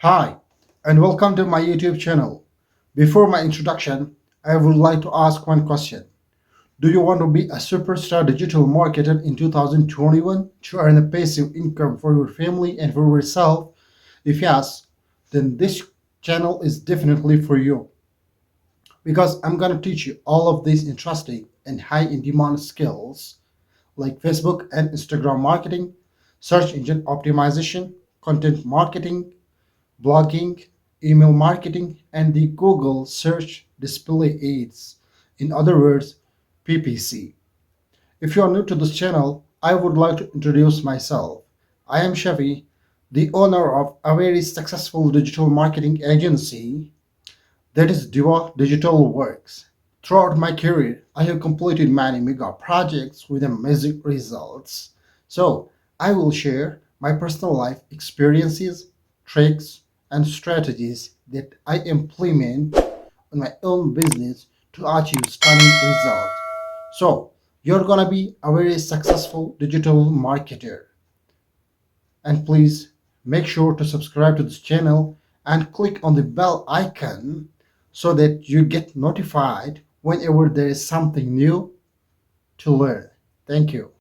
Hi, and welcome to my YouTube channel. Before my introduction, I would like to ask one question. Do you want to be a superstar digital marketer in 2021 to earn a passive income for your family and for yourself? If yes, then this channel is definitely for you because I'm going to teach you all of these interesting and high in demand skills like Facebook and Instagram marketing, search engine optimization, content marketing, blogging, email marketing, and the Google search display aids. In other words, PPC. If you are new to this channel, I would like to introduce myself. I am Shafi, the owner of a very successful digital marketing agency that is Diva Digital Works. Throughout my career, I have completed many mega projects with amazing results. So, I will share my personal life experiences, tricks, and strategies that I implement in my own business to achieve stunning results. So, you're gonna be a very successful digital marketer. And please make sure to subscribe to this channel and click on the bell icon so that you get notified whenever there is something new to learn. Thank you.